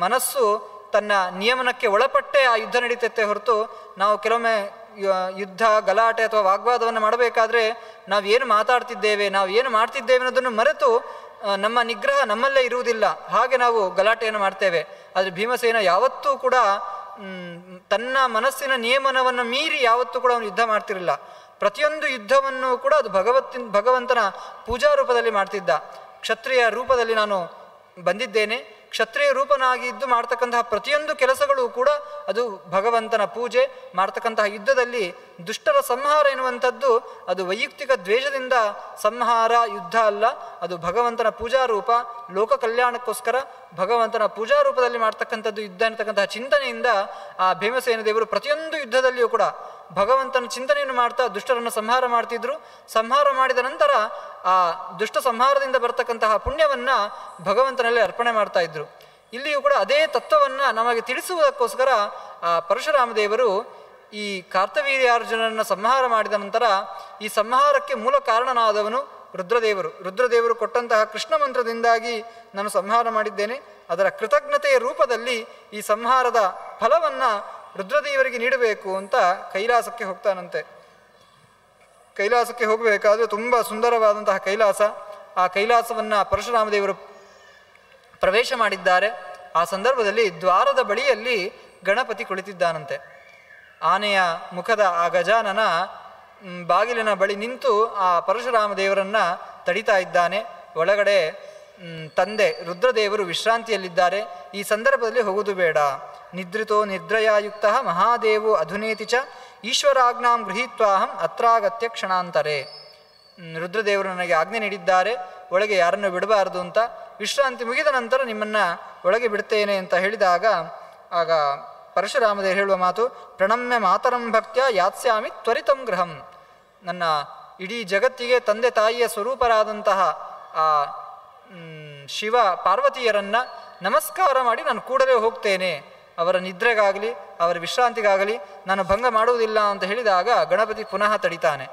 ಮನಸ್ಸು ತನ್ನ ನಿಯಮನಕ್ಕೆ ಒಳಪಟ್ಟೇ ಆ ಯುದ್ಧ ನಡೀತೈತೆ ಹೊರತು ನಾವು ಕೆಲವೊಮ್ಮೆ ಯುದ್ಧ ಗಲಾಟೆ ಅಥವಾ ವಾಗ್ವಾದವನ್ನು ಮಾಡಬೇಕಾದ್ರೆ ನಾವು ಏನು ಮಾತಾಡ್ತಿದ್ದೇವೆ, ನಾವು ಏನು ಮಾಡ್ತಿದ್ದೇವೆ ಅನ್ನೋದನ್ನು ಮರೆತು ನಮ್ಮ ನಿಗ್ರಹ ನಮ್ಮಲ್ಲೇ ಇರುವುದಿಲ್ಲ. ಹಾಗೆ ನಾವು ಗಲಾಟೆಯನ್ನು ಮಾಡ್ತೇವೆ. ಆದರೆ ಭೀಮಸೇನ ಯಾವತ್ತೂ ಕೂಡ ತನ್ನ ಮನಸ್ಸಿನ ನಿಯಮನವನ್ನು ಮೀರಿ ಯಾವತ್ತೂ ಕೂಡ ಅವನು ಯುದ್ಧ ಮಾಡ್ತಿರಲಿಲ್ಲ. ಪ್ರತಿಯೊಂದು ಯುದ್ಧವನ್ನು ಕೂಡ ಅದು ಭಗವಂತನ ಪೂಜಾ ರೂಪದಲ್ಲಿ ಮಾಡ್ತಿದ್ದ. ಕ್ಷತ್ರಿಯ ರೂಪದಲ್ಲಿ ನಾನು ಬಂದಿದ್ದೇನೆ, ಕ್ಷತ್ರಿಯ ರೂಪನಾಗಿ ಇದ್ದು ಮಾಡ್ತಕ್ಕಂತಹ ಪ್ರತಿಯೊಂದು ಕೆಲಸಗಳು ಕೂಡ ಅದು ಭಗವಂತನ ಪೂಜೆ. ಮಾಡ್ತಕ್ಕಂತಹ ಯುದ್ಧದಲ್ಲಿ ದುಷ್ಟರ ಸಂಹಾರ ಎನ್ನುವಂಥದ್ದು ಅದು ವೈಯಕ್ತಿಕ ದ್ವೇಷದಿಂದ ಸಂಹಾರ ಯುದ್ಧ ಅಲ್ಲ, ಅದು ಭಗವಂತನ ಪೂಜಾ ರೂಪ. ಲೋಕ ಕಲ್ಯಾಣಕ್ಕೋಸ್ಕರ ಭಗವಂತನ ಪೂಜಾ ರೂಪದಲ್ಲಿ ಮಾಡ್ತಕ್ಕಂಥದ್ದು ಯುದ್ಧ ಅಂತಕ್ಕಂತಹ ಚಿಂತನೆಯಿಂದ ಆ ಭೀಮಸೇನ ದೇವರು ಪ್ರತಿಯೊಂದು ಯುದ್ಧದಲ್ಲಿಯೂ ಕೂಡ ಭಗವಂತನ ಚಿಂತನೆಯನ್ನು ಮಾಡ್ತಾ ದುಷ್ಟರನ್ನು ಸಂಹಾರ ಮಾಡ್ತಿದ್ರು. ಸಂಹಾರ ಮಾಡಿದ ನಂತರ ಆ ದುಷ್ಟ ಸಂಹಾರದಿಂದ ಬರ್ತಕ್ಕಂತಹ ಪುಣ್ಯವನ್ನು ಭಗವಂತನಲ್ಲಿ ಅರ್ಪಣೆ ಮಾಡ್ತಾ ಇದ್ರು. ಇಲ್ಲಿಯೂ ಕೂಡ ಅದೇ ತತ್ವವನ್ನು ನಮಗೆ ತಿಳಿಸುವುದಕ್ಕೋಸ್ಕರ ಆ ಪರಶುರಾಮ ದೇವರು ಈ ಕಾರ್ತವೀರ್ಯಾರ್ಜುನನ್ನು ಸಂಹಾರ ಮಾಡಿದ ನಂತರ ಈ ಸಂಹಾರಕ್ಕೆ ಮೂಲ ಕಾರಣನಾದವನು ರುದ್ರದೇವರು ಕೊಟ್ಟಂತಹ ಕೃಷ್ಣ ಮಂತ್ರದಿಂದಾಗಿ ನಾನು ಸಂಹಾರ ಮಾಡಿದ್ದೇನೆ, ಅದರ ಕೃತಜ್ಞತೆಯ ರೂಪದಲ್ಲಿ ಈ ಸಂಹಾರದ ಫಲವನ್ನು ರುದ್ರದೇವರಿಗೆ ನೀಡಬೇಕು ಅಂತ ಕೈಲಾಸಕ್ಕೆ ಹೋಗ್ತಾನಂತೆ. ಕೈಲಾಸಕ್ಕೆ ಹೋಗಬೇಕಾದ್ರೆ ತುಂಬ ಸುಂದರವಾದಂತಹ ಕೈಲಾಸ. ಆ ಕೈಲಾಸವನ್ನು ಪರಶುರಾಮ ದೇವರು ಪ್ರವೇಶ ಮಾಡಿದ್ದಾರೆ. ಆ ಸಂದರ್ಭದಲ್ಲಿ ದ್ವಾರದ ಬಳಿಯಲ್ಲಿ ಗಣಪತಿ ಕುಳಿತಿದ್ದಾನಂತೆ. ಆನೆಯ ಮುಖದ ಆ ಗಜಾನನ ಬಾಗಿಲಿನ ಬಳಿ ನಿಂತು ಆ ಪರಶುರಾಮ ದೇವರನ್ನು ತಡಿತಾ ಇದ್ದಾನೆ. ಒಳಗಡೆ ತಂದೆ ರುದ್ರದೇವರು ವಿಶ್ರಾಂತಿಯಲ್ಲಿದ್ದಾರೆ. ಈ ಸಂದರ್ಭದಲ್ಲಿ ಹೋಗುವುದು ಬೇಡ. ನಿದ್ರಿತೋ ನಿದ್ರಯಾಯುಕ್ತ ಮಹಾದೇವೋ ಅಧುನೇತಿ ಚ ಈಶ್ವರಾಜ್ಞಾಂ ಗೃಹೀತ್ವಾಹಂ ಅತ್ರಾಗತ್ಯ ಕ್ಷಣಾಂತರೆ. ರುದ್ರದೇವರು ನನಗೆ ಆಜ್ಞೆ ನೀಡಿದ್ದಾರೆ, ಒಳಗೆ ಯಾರನ್ನು ಬಿಡಬಾರದು ಅಂತ. ವಿಶ್ರಾಂತಿ ಮುಗಿದ ನಂತರ ನಿಮ್ಮನ್ನು ಒಳಗೆ ಬಿಡ್ತೇನೆ ಅಂತ ಹೇಳಿದಾಗ ಆಗ ಪರಶುರಾಮದೇವರು ಹೇಳುವ ಮಾತು, ಪ್ರಣಮ್ಯ ಮಾತರಂ ಭಕ್ತ್ಯ ಯಾತ್ಸ್ಯಾಮಿ ತ್ವರಿತಂ ಗೃಹಂ. ನನ್ನ ಇಡೀ ಜಗತ್ತಿಗೆ ತಂದೆ ತಾಯಿಯ ಸ್ವರೂಪರಾದಂತಹ ಆ ಶಿವ ಪಾರ್ವತಿಯರನ್ನು ನಮಸ್ಕಾರ ಮಾಡಿ ನಾನು ಕೂಡಲೇ ಹೋಗ್ತೇನೆ. ಅವರ ನಿದ್ರೆಗಾಗಲಿ ಅವರ ವಿಶ್ರಾಂತಿಗಾಗಲಿ ನಾನು ಭಂಗ ಮಾಡುವುದಿಲ್ಲ ಅಂತ ಹೇಳಿದಾಗ ಗಣಪತಿ ಪುನಃ ತಡಿತಾನೆ.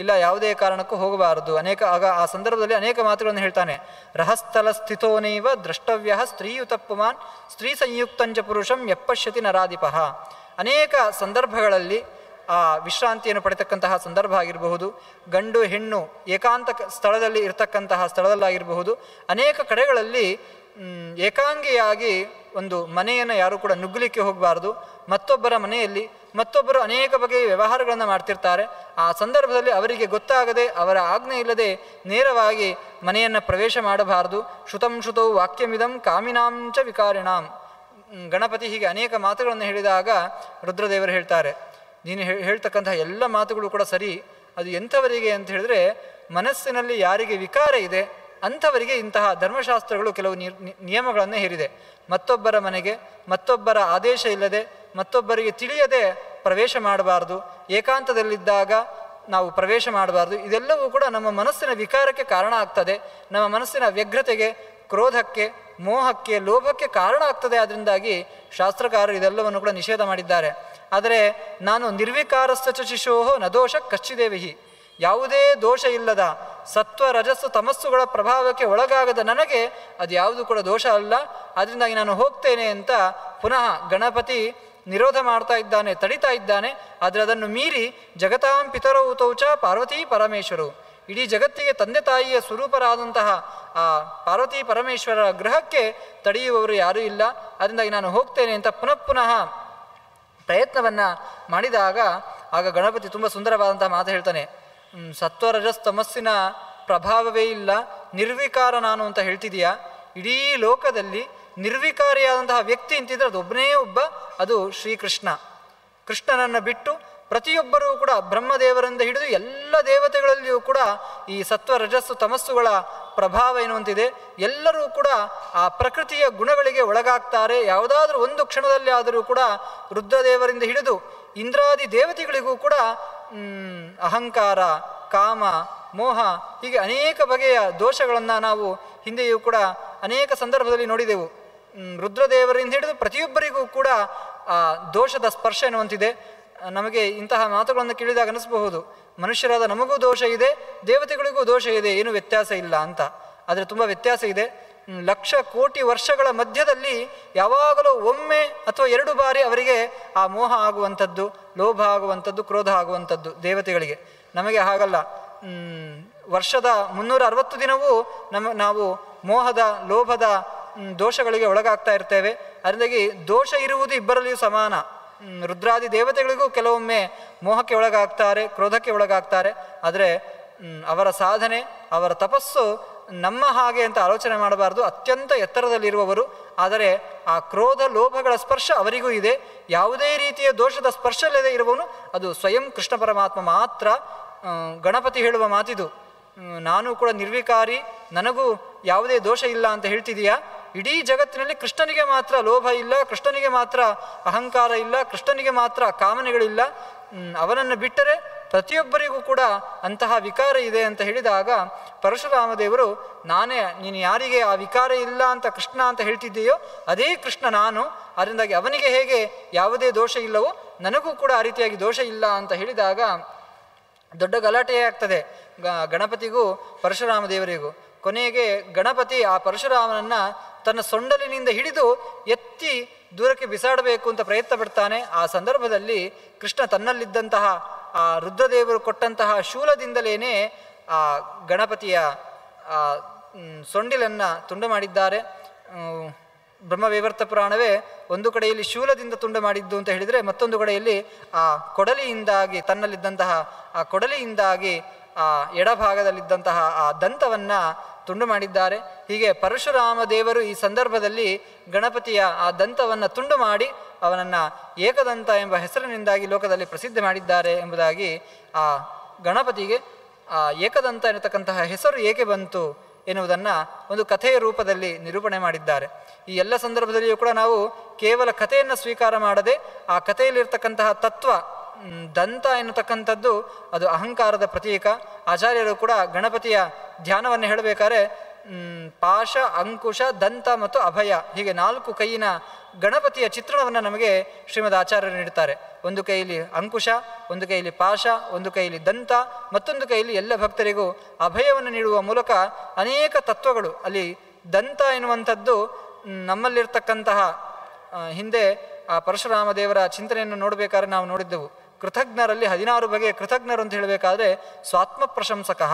ಇಲ್ಲ, ಯಾವುದೇ ಕಾರಣಕ್ಕೂ ಹೋಗಬಾರದು. ಆಗ ಆ ಸಂದರ್ಭದಲ್ಲಿ ಅನೇಕ ಮಾತುಗಳನ್ನು ಹೇಳ್ತಾನೆ. ರಹಸ್ಥಲ ಸ್ಥಿತೋನೈವ ದ್ರಷ್ಟವ್ಯ ಸ್ತ್ರೀಯುತ ಪುಮಾನ್ ಸ್ತ್ರೀ ಸಂಯುಕ್ತಂಚ ಪುರುಷಂ ಯಪ್ಪಶ್ಯತಿ ನರಾಧಿಪಃ. ಅನೇಕ ಸಂದರ್ಭಗಳಲ್ಲಿ ಆ ವಿಶ್ರಾಂತಿಯನ್ನು ಪಡೆತಕ್ಕಂತಹ ಸಂದರ್ಭ ಆಗಿರಬಹುದು, ಗಂಡು ಹೆಣ್ಣು ಏಕಾಂತ ಸ್ಥಳದಲ್ಲಿ ಇರತಕ್ಕಂತಹ ಸ್ಥಳದಲ್ಲಾಗಿರಬಹುದು, ಅನೇಕ ಕಡೆಗಳಲ್ಲಿ ಏಕಾಂಗಿಯಾಗಿ ಒಂದು ಮನೆಯನ್ನು ಯಾರೂ ಕೂಡ ನುಗ್ಗಲಿಕ್ಕೆ ಹೋಗಬಾರ್ದು. ಮತ್ತೊಬ್ಬರ ಮನೆಯಲ್ಲಿ ಮತ್ತೊಬ್ಬರು ಅನೇಕ ಬಗೆಯ ವ್ಯವಹಾರಗಳನ್ನು ಮಾಡ್ತಿರ್ತಾರೆ. ಆ ಸಂದರ್ಭದಲ್ಲಿ ಅವರಿಗೆ ಗೊತ್ತಾಗದೆ ಅವರ ಆಜ್ಞೆ ಇಲ್ಲದೆ ನೇರವಾಗಿ ಮನೆಯನ್ನು ಪ್ರವೇಶ ಮಾಡಬಾರದು. ಶ್ರುತಂ ಶ್ರುತೌ ವಾಕ್ಯಮಿದಂ ಕಾಮಿನಾಂಚ ವಿಕಾರಿಣಾಂ. ಗಣಪತಿ ಹೀಗೆ ಅನೇಕ ಮಾತುಗಳನ್ನು ಹೇಳಿದಾಗ ರುದ್ರದೇವರು ಹೇಳ್ತಾರೆ, ನೀನು ಹೇಳ್ತಕ್ಕಂತಹ ಎಲ್ಲ ಮಾತುಗಳು ಕೂಡ ಸರಿ. ಅದು ಎಂಥವರಿಗೆ ಅಂತ ಹೇಳಿದ್ರೆ, ಮನಸ್ಸಿನಲ್ಲಿ ಯಾರಿಗೆ ವಿಕಾರ ಇದೆ ಅಂಥವರಿಗೆ ಇಂತಹ ಧರ್ಮಶಾಸ್ತ್ರಗಳು ಕೆಲವು ನಿಯಮಗಳನ್ನು ಹೇರಿದೆ. ಮತ್ತೊಬ್ಬರ ಮನೆಗೆ ಮತ್ತೊಬ್ಬರ ಆದೇಶ ಇಲ್ಲದೆ ಮತ್ತೊಬ್ಬರಿಗೆ ತಿಳಿಯದೆ ಪ್ರವೇಶ ಮಾಡಬಾರ್ದು. ಏಕಾಂತದಲ್ಲಿದ್ದಾಗ ನಾವು ಪ್ರವೇಶ ಮಾಡಬಾರ್ದು. ಇದೆಲ್ಲವೂ ಕೂಡ ನಮ್ಮ ಮನಸ್ಸಿನ ವಿಕಾರಕ್ಕೆ ಕಾರಣ ಆಗ್ತದೆ. ನಮ್ಮ ಮನಸ್ಸಿನ ವ್ಯಗ್ರತೆಗೆ, ಕ್ರೋಧಕ್ಕೆ, ಮೋಹಕ್ಕೆ, ಲೋಭಕ್ಕೆ ಕಾರಣ ಆಗ್ತದೆ. ಅದರಿಂದಾಗಿ ಶಾಸ್ತ್ರಕಾರರು ಇದೆಲ್ಲವನ್ನು ಕೂಡ ನಿಷೇಧ ಮಾಡಿದ್ದಾರೆ. ಆದರೆ ನಾನು ನಿರ್ವಿಕಾರಸ್ಥ ಶಿಶೋಹೋ ನದೋಷ ಕಚ್ಚಿದೇವಿಹಿ, ಯಾವುದೇ ದೋಷ ಇಲ್ಲದ ಸತ್ವ ರಜಸ್ಸು ತಮಸ್ಸುಗಳ ಪ್ರಭಾವಕ್ಕೆ ಒಳಗಾಗದ ನನಗೆ ಅದು ಯಾವುದು ಕೂಡ ದೋಷ ಅಲ್ಲ. ಅದರಿಂದಾಗಿ ನಾನು ಹೋಗ್ತೇನೆ ಅಂತ ಪುನಃ ಗಣಪತಿ ನಿರೋಧ ಮಾಡ್ತಾ ಇದ್ದಾನೆ, ತಡಿತಾ ಇದ್ದಾನೆ. ಆದರೆ ಅದನ್ನು ಮೀರಿ ಜಗತಾಂ ಪಿತರೌ ತೌಚ ಪಾರ್ವತೀ ಪರಮೇಶ್ವರು, ಇಡೀ ಜಗತ್ತಿಗೆ ತಂದೆ ತಾಯಿಯ ಸ್ವರೂಪರಾದಂತಹ ಆ ಪಾರ್ವತೀ ಪರಮೇಶ್ವರರ ಗೃಹಕ್ಕೆ ತಡೆಯುವವರು ಯಾರೂ ಇಲ್ಲ. ಅದರಿಂದಾಗಿ ನಾನು ಹೋಗ್ತೇನೆ ಅಂತ ಪುನಃ ಪ್ರಯತ್ನವನ್ನು ಮಾಡಿದಾಗ ಆಗ ಗಣಪತಿ ತುಂಬ ಸುಂದರವಾದಂತಹ ಮಾತು ಹೇಳ್ತಾನೆ. ಸತ್ವರಜಸ್ ತಮಸ್ಸಿನ ಪ್ರಭಾವವೇ ಇಲ್ಲ, ನಿರ್ವಿಕಾರ ನಾನು ಅಂತ ಹೇಳ್ತಿದೀಯಾ. ಇಡೀ ಲೋಕದಲ್ಲಿ ನಿರ್ವಿಕಾರಿಯಾದಂತಹ ವ್ಯಕ್ತಿ ಅಂತಿದ್ರೆ ಅದು ಒಬ್ಬನೇ ಒಬ್ಬ, ಅದು ಶ್ರೀಕೃಷ್ಣ. ಕೃಷ್ಣನನ್ನು ಬಿಟ್ಟು ಪ್ರತಿಯೊಬ್ಬರೂ ಕೂಡ ಬ್ರಹ್ಮದೇವರಿಂದ ಹಿಡಿದು ಎಲ್ಲ ದೇವತೆಗಳಲ್ಲಿಯೂ ಕೂಡ ಈ ಸತ್ವ ರಜಸ್ಸು ತಮಸ್ಸುಗಳ ಪ್ರಭಾವ ಎನ್ನುವಂತಿದೆ. ಎಲ್ಲರೂ ಕೂಡ ಆ ಪ್ರಕೃತಿಯ ಗುಣಗಳಿಗೆ ಒಳಗಾಗ್ತಾರೆ. ಯಾವುದಾದ್ರೂ ಒಂದು ಕ್ಷಣದಲ್ಲಿ ಆದರೂ ಕೂಡ ರುದ್ರದೇವರಿಂದ ಹಿಡಿದು ಇಂದ್ರಾದಿ ದೇವತೆಗಳಿಗೂ ಕೂಡ ಅಹಂಕಾರ, ಕಾಮ, ಮೋಹ ಹೀಗೆ ಅನೇಕ ಬಗೆಯ ದೋಷಗಳನ್ನು ನಾವು ಹಿಂದೆಯೂ ಕೂಡ ಅನೇಕ ಸಂದರ್ಭದಲ್ಲಿ ನೋಡಿದೆವು. ರುದ್ರದೇವರಿಂದ ಹಿಡಿದು ಪ್ರತಿಯೊಬ್ಬರಿಗೂ ಕೂಡ ಆ ದೋಷದ ಸ್ಪರ್ಶ ಎನ್ನುವಂತಿದೆ. ನಮಗೆ ಇಂತಹ ಮಾತುಗಳನ್ನು ಕೇಳಿದಾಗ ಅನಿಸಬಹುದು, ಮನುಷ್ಯರಾದ ನಮಗೂ ದೋಷ ಇದೆ, ದೇವತೆಗಳಿಗೂ ದೋಷ ಇದೆ, ಏನು ವ್ಯತ್ಯಾಸ ಇಲ್ಲ ಅಂತ. ಆದರೆ ತುಂಬ ವ್ಯತ್ಯಾಸ ಇದೆ. ಲಕ್ಷ ಕೋಟಿ ವರ್ಷಗಳ ಮಧ್ಯದಲ್ಲಿ ಯಾವಾಗಲೂ ಒಮ್ಮೆ ಅಥವಾ 2 ಬಾರಿ ಅವರಿಗೆ ಆ ಮೋಹ ಆಗುವಂಥದ್ದು, ಲೋಭ ಆಗುವಂಥದ್ದು, ಕ್ರೋಧ ಆಗುವಂಥದ್ದು ದೇವತೆಗಳಿಗೆ. ನಮಗೆ ಹಾಗಲ್ಲ. ವರ್ಷದ 360 ದಿನವೂ ನಾವು ಮೋಹದ, ಲೋಭದ ದೋಷಗಳಿಗೆ ಒಳಗಾಗ್ತಾ ಇರ್ತೇವೆ. ಅದರಿಂದಾಗಿ ದೋಷ ಇರುವುದು ಇಬ್ಬರಲ್ಲಿಯೂ ಸಮಾನ. ರುದ್ರಾದಿ ದೇವತೆಗಳಿಗೂ ಕೆಲವೊಮ್ಮೆ ಮೋಹಕ್ಕೆ ಒಳಗಾಗ್ತಾರೆ, ಕ್ರೋಧಕ್ಕೆ ಒಳಗಾಗ್ತಾರೆ. ಆದರೆ ಅವರ ಸಾಧನೆ, ಅವರ ತಪಸ್ಸು ನಮ್ಮ ಹಾಗೆ ಅಂತ ಆಲೋಚನೆ ಮಾಡಬಾರ್ದು. ಅತ್ಯಂತ ಎತ್ತರದಲ್ಲಿರುವವರು. ಆದರೆ ಆ ಕ್ರೋಧ, ಲೋಭಗಳ ಸ್ಪರ್ಶ ಅವರಿಗೂ ಇದೆ. ಯಾವುದೇ ರೀತಿಯ ದೋಷದ ಸ್ಪರ್ಶ ಇಲ್ಲದೆ ಇರುವವನು ಅದು ಸ್ವಯಂ ಕೃಷ್ಣ ಪರಮಾತ್ಮ ಮಾತ್ರ. ಗಣಪತಿ ಹೇಳುವ ಮಾತಿದು, ನಾನು ಕೂಡ ನಿರ್ವಿಕಾರಿ, ನನಗೂ ಯಾವುದೇ ದೋಷ ಇಲ್ಲ ಅಂತ ಹೇಳ್ತಿದೀಯಾ? ಇಡೀ ಜಗತ್ತಿನಲ್ಲಿ ಕೃಷ್ಣನಿಗೆ ಮಾತ್ರ ಲೋಭ ಇಲ್ಲ, ಕೃಷ್ಣನಿಗೆ ಮಾತ್ರ ಅಹಂಕಾರ ಇಲ್ಲ, ಕೃಷ್ಣನಿಗೆ ಮಾತ್ರ ಕಾಮನೆಗಳಿಲ್ಲ. ಅವನನ್ನು ಬಿಟ್ಟರೆ ಪ್ರತಿಯೊಬ್ಬರಿಗೂ ಕೂಡ ಅಂತಹ ವಿಕಾರ ಇದೆ ಅಂತ ಹೇಳಿದಾಗ ಪರಶುರಾಮ ದೇವರು, ನೀನು ಯಾರಿಗೆ ಆ ವಿಕಾರ ಇಲ್ಲ ಅಂತ ಕೃಷ್ಣ ಅಂತ ಹೇಳ್ತಿದ್ದೀಯೋ ಅದೇ ಕೃಷ್ಣ ನಾನು. ಅದರಿಂದಾಗಿ ಅವನಿಗೆ ಹೇಗೆ ಯಾವುದೇ ದೋಷ ಇಲ್ಲವೋ ನನಗೂ ಕೂಡ ಆ ರೀತಿಯಾಗಿ ದೋಷ ಇಲ್ಲ ಅಂತ ಹೇಳಿದಾಗ ದೊಡ್ಡ ಗಲಾಟೆಯೇ ಆಗ್ತದೆ ಗಣಪತಿಗೂ ಪರಶುರಾಮ ದೇವರಿಗೂ. ಕೊನೆಗೆ ಗಣಪತಿ ಆ ಪರಶುರಾಮನನ್ನು ತನ್ನ ಸೊಂಡಲಿನಿಂದ ಹಿಡಿದು ಎತ್ತಿ ದೂರಕ್ಕೆ ಬಿಸಾಡಬೇಕು ಅಂತ ಪ್ರಯತ್ನ ಪಡ್ತಾನೆ. ಆ ಸಂದರ್ಭದಲ್ಲಿ ಕೃಷ್ಣ ತನ್ನಲ್ಲಿದ್ದಂತಹ ಆ ರುದ್ರದೇವರು ಕೊಟ್ಟಂತಹ ಶೂಲದಿಂದಲೇ ಆ ಗಣಪತಿಯ ಸೊಂಡಿಲನ್ನು ತುಂಡು ಮಾಡಿದ್ದಾರೆ. ಬ್ರಹ್ಮವೈವರ್ತ ಪುರಾಣವೇ ಒಂದು ಕಡೆಯಲ್ಲಿ ಶೂಲದಿಂದ ತುಂಡು ಮಾಡಿದ್ದು ಅಂತ ಹೇಳಿದರೆ, ಮತ್ತೊಂದು ಕಡೆಯಲ್ಲಿ ಆ ಕೊಡಲಿಯಿಂದಾಗಿ, ತನ್ನಲ್ಲಿದ್ದಂತಹ ಆ ಕೊಡಲಿಯಿಂದಾಗಿ ಆ ಎಡಭಾಗದಲ್ಲಿದ್ದಂತಹ ಆ ದಂತವನ್ನು ತುಂಡು ಮಾಡಿದ್ದಾರೆ. ಹೀಗೆ ಪರಶುರಾಮ ದೇವರು ಈ ಸಂದರ್ಭದಲ್ಲಿ ಗಣಪತಿಯ ಆ ದಂತವನ್ನು ತುಂಡು ಮಾಡಿ ಅವನನ್ನು ಏಕದಂತ ಎಂಬ ಹೆಸರಿನಿಂದಾಗಿ ಲೋಕದಲ್ಲಿ ಪ್ರಸಿದ್ಧ ಮಾಡಿದ್ದಾರೆ ಎಂಬುದಾಗಿ ಆ ಗಣಪತಿಗೆ ಆ ಏಕದಂತ ಎನ್ನತಕ್ಕಂತಹ ಹೆಸರು ಏಕೆ ಬಂತು ಎನ್ನುವುದನ್ನು ಒಂದು ಕಥೆಯ ರೂಪದಲ್ಲಿ ನಿರೂಪಣೆ ಮಾಡಿದ್ದಾರೆ. ಈ ಎಲ್ಲ ಸಂದರ್ಭದಲ್ಲಿಯೂ ಕೂಡ ನಾವು ಕೇವಲ ಕಥೆಯನ್ನು ಸ್ವೀಕಾರ ಮಾಡದೆ ಆ ಕಥೆಯಲ್ಲಿರ್ತಕ್ಕಂತಹ ತತ್ವ, ದಂತ ಎನ್ನತಕ್ಕಂಥದ್ದು ಅದು ಅಹಂಕಾರದ ಪ್ರತೀಕ. ಆಚಾರ್ಯರು ಕೂಡ ಗಣಪತಿಯ ಧ್ಯಾನವನ್ನು ಹೇಳಬೇಕಾದ್ರೆ ಪಾಶ, ಅಂಕುಶ, ದಂತ ಮತ್ತು ಅಭಯ, ಹೀಗೆ 4 ಕೈಯಿನ ಗಣಪತಿಯ ಚಿತ್ರಣವನ್ನು ನಮಗೆ ಶ್ರೀಮದ್ ಆಚಾರ್ಯರು ನೀಡುತ್ತಾರೆ. ಒಂದು ಕೈಯಲ್ಲಿ ಅಂಕುಶ, ಒಂದು ಕೈಯಲ್ಲಿ ಪಾಶ, ಒಂದು ಕೈಯಲ್ಲಿ ದಂತ, ಮತ್ತೊಂದು ಕೈಯಲ್ಲಿ ಎಲ್ಲ ಭಕ್ತರಿಗೂ ಅಭಯವನ್ನು ನೀಡುವ ಮೂಲಕ ಅನೇಕ ತತ್ವಗಳು. ಅಲ್ಲಿ ದಂತ ಎನ್ನುವಂಥದ್ದು ನಮ್ಮಲ್ಲಿರ್ತಕ್ಕಂತಹ ಹಿಂದೆ ಆ ಪರಶುರಾಮ ದೇವರ ಚಿಂತನೆಯನ್ನು ನೋಡಬೇಕಾದ್ರೆ ನಾವು ನೋಡಿದ್ದೆವು. ಕೃತಜ್ಞರಲ್ಲಿ 16 ಬಗೆಯ ಕೃತಜ್ಞರು ಅಂತ ಹೇಳಬೇಕಾದ್ರೆ ಸ್ವಾತ್ಮ ಪ್ರಶಂಸಕಃ,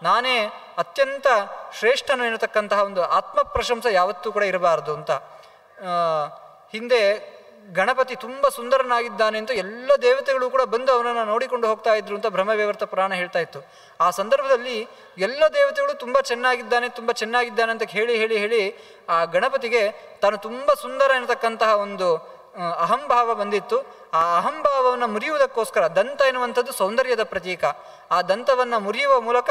ನಾನೇ ಅತ್ಯಂತ ಶ್ರೇಷ್ಠನು ಎನ್ನತಕ್ಕಂತಹ ಒಂದು ಆತ್ಮ ಪ್ರಶಂಸೆ ಯಾವತ್ತೂ ಕೂಡ ಇರಬಾರದು ಅಂತ. ಹಿಂದೆ ಗಣಪತಿ ತುಂಬ ಸುಂದರನಾಗಿದ್ದಾನೆ ಅಂತ ಎಲ್ಲ ದೇವತೆಗಳು ಕೂಡ ಬಂದು ಅವನನ್ನು ನೋಡಿಕೊಂಡು ಹೋಗ್ತಾ ಇದ್ರು ಅಂತ ಬ್ರಹ್ಮವೈವರ್ತ ಪುರಾಣ ಹೇಳ್ತಾ ಇತ್ತು. ಆ ಸಂದರ್ಭದಲ್ಲಿ ಎಲ್ಲ ದೇವತೆಗಳು ತುಂಬ ಚೆನ್ನಾಗಿದ್ದಾನೆ ಅಂತ ಹೇಳಿ ಆ ಗಣಪತಿಗೆ ತಾನು ತುಂಬ ಸುಂದರ ಎನ್ನತಕ್ಕಂತಹ ಒಂದು ಅಹಂಭಾವ ಬಂದಿತ್ತು. ಆ ಅಹಂಭಾವವನ್ನು ಮುರಿಯುವುದಕ್ಕೋಸ್ಕರ, ದಂತ ಎನ್ನುವಂಥದ್ದು ಸೌಂದರ್ಯದ ಪ್ರತೀಕ, ಆ ದಂತವನ್ನು ಮುರಿಯುವ ಮೂಲಕ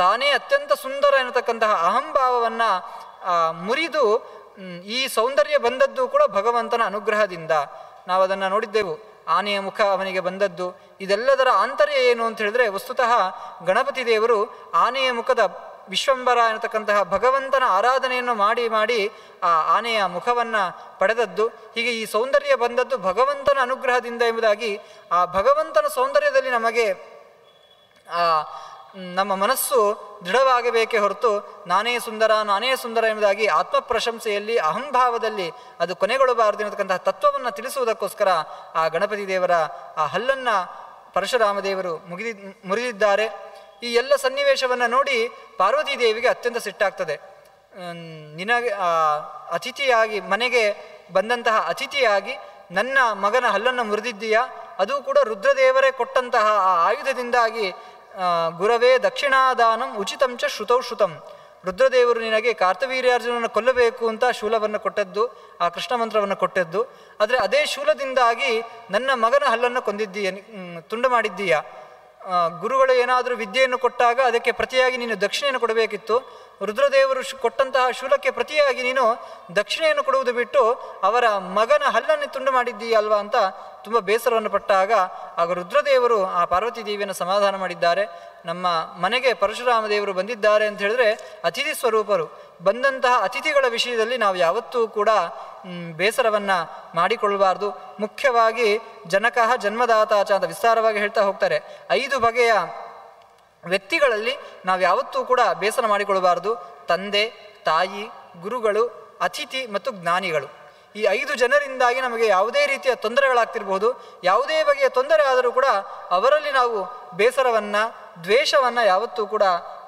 ತಾನೇ ಅತ್ಯಂತ ಸುಂದರ ಎನ್ನತಕ್ಕಂತಹ ಅಹಂಭಾವವನ್ನು ಮುರಿದು ಈ ಸೌಂದರ್ಯ ಬಂದದ್ದು ಕೂಡ ಭಗವಂತನ ಅನುಗ್ರಹದಿಂದ. ನಾವು ಅದನ್ನು ನೋಡಿದ್ದೆವು. ಆನೆಯ ಮುಖ ಅವನಿಗೆ ಬಂದದ್ದು, ಇದೆಲ್ಲದರ ಆಂತರ್ಯ ಏನು ಅಂತ ಹೇಳಿದ್ರೆ, ವಸ್ತುತಃ ಗಣಪತಿ ದೇವರು ಆನೆಯ ಮುಖದ ವಿಶ್ವಂಬರ ಎನ್ನತಕ್ಕಂತಹ ಭಗವಂತನ ಆರಾಧನೆಯನ್ನು ಮಾಡಿ ಆ ಆನೆಯ ಮುಖವನ್ನು ಪಡೆದದ್ದು. ಹೀಗೆ ಈ ಸೌಂದರ್ಯ ಬಂದದ್ದು ಭಗವಂತನ ಅನುಗ್ರಹದಿಂದ ಎಂಬುದಾಗಿ ಆ ಭಗವಂತನ ಸೌಂದರ್ಯದಲ್ಲಿ ನಮಗೆ ನಮ್ಮ ಮನಸ್ಸು ದೃಢವಾಗಬೇಕೇ ಹೊರತು ನಾನೇ ಸುಂದರ ಎಂಬುದಾಗಿ ಆತ್ಮ ಪ್ರಶಂಸೆಯಲ್ಲಿ, ಅಹಂಭಾವದಲ್ಲಿ ಅದು ಕೊನೆಗೊಳ್ಳಬಾರದು ಎನ್ನತಕ್ಕಂತಹ ತತ್ವವನ್ನು ತಿಳಿಸುವುದಕ್ಕೋಸ್ಕರ ಆ ಗಣಪತಿ ದೇವರ ಆ ಹಲ್ಲನ್ನು ಪರಶುರಾಮ ದೇವರು ಮುರಿದಿದ್ದಾರೆ. ಈ ಎಲ್ಲ ಸನ್ನಿವೇಶವನ್ನು ನೋಡಿ ಪಾರ್ವತೀ ದೇವಿಗೆ ಅತ್ಯಂತ ಸಿಟ್ಟಾಗ್ತದೆ. ನಿನಗೆ ಅತಿಥಿಯಾಗಿ, ಮನೆಗೆ ಬಂದಂತಹ ಅತಿಥಿಯಾಗಿ ನನ್ನ ಮಗನ ಹಲ್ಲನ್ನು ಮುರಿದಿದ್ದೀಯಾ, ಅದು ಕೂಡ ರುದ್ರದೇವರೇ ಕೊಟ್ಟಂತಹ ಆ ಆಯುಧದಿಂದಾಗಿ. ಗುರವೇ ದಕ್ಷಿಣಾದಾನಂ ಉಚಿತಂಚ ಶ್ರುತಂ, ರುದ್ರದೇವರು ನಿನಗೆ ಕಾರ್ತವೀರ್ಯಾರ್ಜುನನ್ನು ಕೊಲ್ಲಬೇಕು ಅಂತ ಶೂಲವನ್ನು ಕೊಟ್ಟದ್ದು, ಆ ಕೃಷ್ಣ ಮಂತ್ರವನ್ನು ಕೊಟ್ಟದ್ದು. ಆದರೆ ಅದೇ ಶೂಲದಿಂದಾಗಿ ನನ್ನ ಮಗನ ಹಲ್ಲನ್ನು ತುಂಡು ಮಾಡಿದ್ದೀಯಾ. ಗುರುಗಳು ಏನಾದರೂ ವಿದ್ಯೆಯನ್ನು ಕೊಟ್ಟಾಗ ಅದಕ್ಕೆ ಪ್ರತಿಯಾಗಿ ನೀನು ದಕ್ಷಿಣೆಯನ್ನು ಕೊಡಬೇಕಿತ್ತು. ರುದ್ರದೇವರು ಕೊಟ್ಟಂತಹ ಶೂಲಕ್ಕೆ ಪ್ರತಿಯಾಗಿ ನೀನು ದಕ್ಷಿಣೆಯನ್ನು ಕೊಡುವುದು ಬಿಟ್ಟು ಅವರ ಮಗನ ಹಲ್ಲನ್ನು ತುಂಡು ಮಾಡಿದ್ದೀಯಲ್ವಾ ಅಂತ ತುಂಬ ಬೇಸರವನ್ನು ಪಟ್ಟಾಗ ಆಗ ರುದ್ರದೇವರು ಆ ಪಾರ್ವತಿ ದೇವಿಯನ್ನು ಸಮಾಧಾನ ಮಾಡಿದ್ದಾರೆ. ನಮ್ಮ ಮನೆಗೆ ಪರಶುರಾಮ ದೇವರು ಬಂದಿದ್ದಾರೆ ಅಂತ ಹೇಳಿದ್ರೆ ಅತಿಥಿ ಸ್ವರೂಪರು. ಬಂದಂತಹ ಅತಿಥಿಗಳ ವಿಷಯದಲ್ಲಿ ನಾವು ಯಾವತ್ತೂ ಕೂಡ ಬೇಸರವನ್ನು ಮಾಡಿಕೊಳ್ಳಬಾರ್ದು. ಮುಖ್ಯವಾಗಿ ಜನಕಃ ಜನ್ಮದಾತಾಚ ಅಂತ ವಿಸ್ತಾರವಾಗಿ ಹೇಳ್ತಾ ಹೋಗ್ತಾರೆ. 5 ಬಗೆಯ ವ್ಯಕ್ತಿಗಳಲ್ಲಿ ನಾವು ಯಾವತ್ತೂ ಕೂಡ ಬೇಸರ ಮಾಡಿಕೊಳ್ಳಬಾರ್ದು. ತಂದೆ, ತಾಯಿ, ಗುರುಗಳು, ಅತಿಥಿ ಮತ್ತು ಜ್ಞಾನಿಗಳು. ಈ 5 ಜನರಿಂದಾಗಿ ನಮಗೆ ಯಾವುದೇ ರೀತಿಯ ತೊಂದರೆಗಳಾಗ್ತಿರ್ಬೋದು. ಯಾವುದೇ ಬಗೆಯ ತೊಂದರೆ ಆದರೂ ಕೂಡ ಅವರಲ್ಲಿ ನಾವು ಬೇಸರವನ್ನು, ದ್ವೇಷವನ್ನು ಯಾವತ್ತೂ ಕೂಡ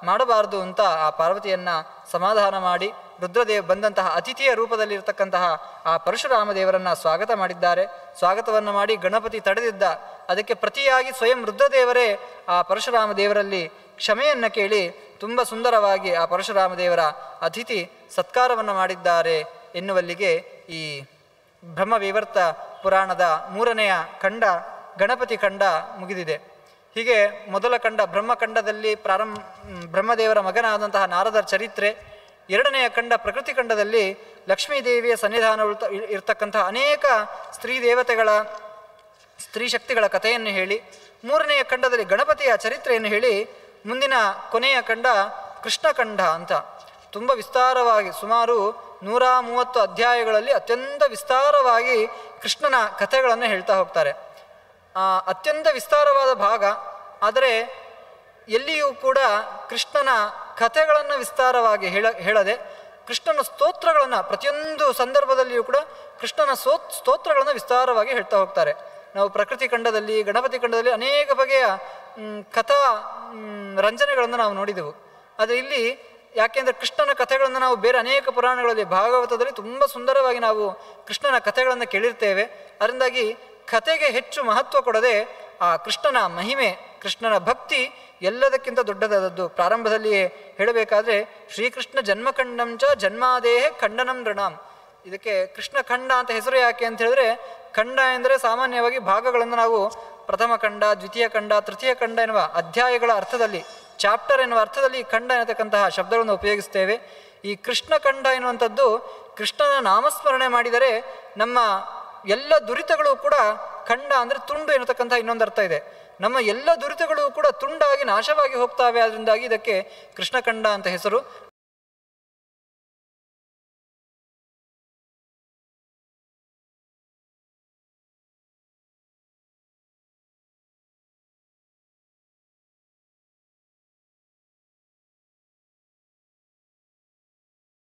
ಮಾಡಬಾರದು ಅಂತ ಆ ಪಾರ್ವತಿಯನ್ನು ಸಮಾಧಾನ ಮಾಡಿ ರುದ್ರದೇವ್ ಬಂದಂತಹ ಅತಿಥಿಯ ರೂಪದಲ್ಲಿರ್ತಕ್ಕಂತಹ ಆ ಪರಶುರಾಮ ದೇವರನ್ನು ಸ್ವಾಗತ ಮಾಡಿದ್ದಾರೆ. ಸ್ವಾಗತವನ್ನು ಮಾಡಿ ಗಣಪತಿ ತಡೆದಿದ್ದ, ಅದಕ್ಕೆ ಪ್ರತಿಯಾಗಿ ಸ್ವಯಂ ರುದ್ರದೇವರೇ ಆ ಪರಶುರಾಮ ದೇವರಲ್ಲಿ ಕ್ಷಮೆಯನ್ನು ಕೇಳಿ ತುಂಬ ಸುಂದರವಾಗಿ ಆ ಪರಶುರಾಮ ದೇವರ ಅತಿಥಿ ಸತ್ಕಾರವನ್ನು ಮಾಡಿದ್ದಾರೆ ಎನ್ನುವಲ್ಲಿಗೆ ಈ ಬ್ರಹ್ಮವೈವರ್ತ ಪುರಾಣದ 3ನೆಯ ಖಂಡ ಗಣಪತಿ ಖಂಡ ಮುಗಿದಿದೆ. ಹೀಗೆ ಮೊದಲ ಖಂಡ ಬ್ರಹ್ಮಖಂಡದಲ್ಲಿ ಬ್ರಹ್ಮದೇವರ ಮಗನಾದಂತಹ ನಾರದರ ಚರಿತ್ರೆ, 2ನೆಯ ಖಂಡ ಪ್ರಕೃತಿ ಖಂಡದಲ್ಲಿ ಲಕ್ಷ್ಮೀದೇವಿಯ ಸನ್ನಿಧಾನ ಇರ್ತಕ್ಕಂತಹ ಅನೇಕ ಸ್ತ್ರೀ ದೇವತೆಗಳ, ಸ್ತ್ರೀ ಶಕ್ತಿಗಳ ಕಥೆಯನ್ನು ಹೇಳಿ, 3ನೆಯ ಖಂಡದಲ್ಲಿ ಗಣಪತಿಯ ಚರಿತ್ರೆಯನ್ನು ಹೇಳಿ, ಮುಂದಿನ ಕೊನೆಯ ಖಂಡ ಕೃಷ್ಣಖಂಡ ಅಂತ ತುಂಬ ವಿಸ್ತಾರವಾಗಿ ಸುಮಾರು 130 ಅಧ್ಯಾಯಗಳಲ್ಲಿ ಅತ್ಯಂತ ವಿಸ್ತಾರವಾಗಿ ಕೃಷ್ಣನ ಕಥೆಗಳನ್ನು ಹೇಳ್ತಾ ಹೋಗ್ತಾರೆ. ಅತ್ಯಂತ ವಿಸ್ತಾರವಾದ ಭಾಗ, ಆದರೆ ಎಲ್ಲಿಯೂ ಕೂಡ ಕೃಷ್ಣನ ಕಥೆಗಳನ್ನು ವಿಸ್ತಾರವಾಗಿ ಹೇಳದೆ ಕೃಷ್ಣನ ಸ್ತೋತ್ರಗಳನ್ನು ಪ್ರತಿಯೊಂದು ಸಂದರ್ಭದಲ್ಲಿಯೂ ಕೂಡ ಕೃಷ್ಣನ ಸ್ತೋತ್ರಗಳನ್ನು ವಿಸ್ತಾರವಾಗಿ ಹೇಳ್ತಾ ಹೋಗ್ತಾರೆ. ನಾವು ಪ್ರಕೃತಿ ಖಂಡದಲ್ಲಿ, ಗಣಪತಿ ಖಂಡದಲ್ಲಿ ಅನೇಕ ಬಗೆಯ ಕಥಾ ರಂಜನೆಗಳನ್ನು ನಾವು ನೋಡಿದೆವು. ಆದರೆ ಇಲ್ಲಿ ಯಾಕೆಂದರೆ ಕೃಷ್ಣನ ಕಥೆಗಳನ್ನು ನಾವು ಬೇರೆ ಅನೇಕ ಪುರಾಣಗಳಲ್ಲಿ, ಭಾಗವತದಲ್ಲಿ ತುಂಬ ಸುಂದರವಾಗಿ ನಾವು ಕೃಷ್ಣನ ಕಥೆಗಳನ್ನು ಕೇಳಿರ್ತೇವೆ. ಅದರಿಂದಾಗಿ ಕಥೆಗೆ ಹೆಚ್ಚು ಮಹತ್ವ ಕೊಡದೆ ಆ ಕೃಷ್ಣನ ಮಹಿಮೆ, ಕೃಷ್ಣನ ಭಕ್ತಿ ಎಲ್ಲದಕ್ಕಿಂತ ದೊಡ್ಡದಾದದ್ದು. ಪ್ರಾರಂಭದಲ್ಲಿಯೇ ಹೇಳಬೇಕಾದ್ರೆ ಶ್ರೀಕೃಷ್ಣ ಜನ್ಮಖಂಡಂಚ ಜನ್ಮಾದೇಹೆ ಖಂಡನಂ ನೃಣಾಂ. ಇದಕ್ಕೆ ಕೃಷ್ಣ ಖಂಡ ಅಂತ ಹೆಸರು ಯಾಕೆ ಅಂತ ಹೇಳಿದ್ರೆ, ಖಂಡ ಎಂದರೆ ಸಾಮಾನ್ಯವಾಗಿ ಭಾಗಗಳನ್ನು ನಾವು ಪ್ರಥಮ ಖಂಡ, ದ್ವಿತೀಯ ಖಂಡ, ತೃತೀಯ ಖಂಡ ಎನ್ನುವ ಅಧ್ಯಾಯಗಳ ಅರ್ಥದಲ್ಲಿ, ಚಾಪ್ಟರ್ ಎನ್ನುವ ಅರ್ಥದಲ್ಲಿ ಖಂಡ ಎನ್ನತಕ್ಕಂತಹ ಶಬ್ದಗಳನ್ನು ಉಪಯೋಗಿಸ್ತೇವೆ. ಈ ಕೃಷ್ಣ ಖಂಡ ಎನ್ನುವಂಥದ್ದು ಕೃಷ್ಣನ ನಾಮಸ್ಮರಣೆ ಮಾಡಿದರೆ ನಮ್ಮ ಎಲ್ಲ ದುರಿತಗಳು ಕೂಡ, ಖಂಡ ಅಂದರೆ ತುಂಡು ಎನ್ನತಕ್ಕಂಥ ಇನ್ನೊಂದು ಅರ್ಥ ಇದೆ, ನಮ್ಮ ಎಲ್ಲ ದುರಿತಗಳು ಕೂಡ ತುಂಡಾಗಿ ನಾಶವಾಗಿ ಹೋಗ್ತಾವೆ. ಅದರಿಂದಾಗಿ ಇದಕ್ಕೆ ಕೃಷ್ಣಖಂಡ ಅಂತ ಹೆಸರು.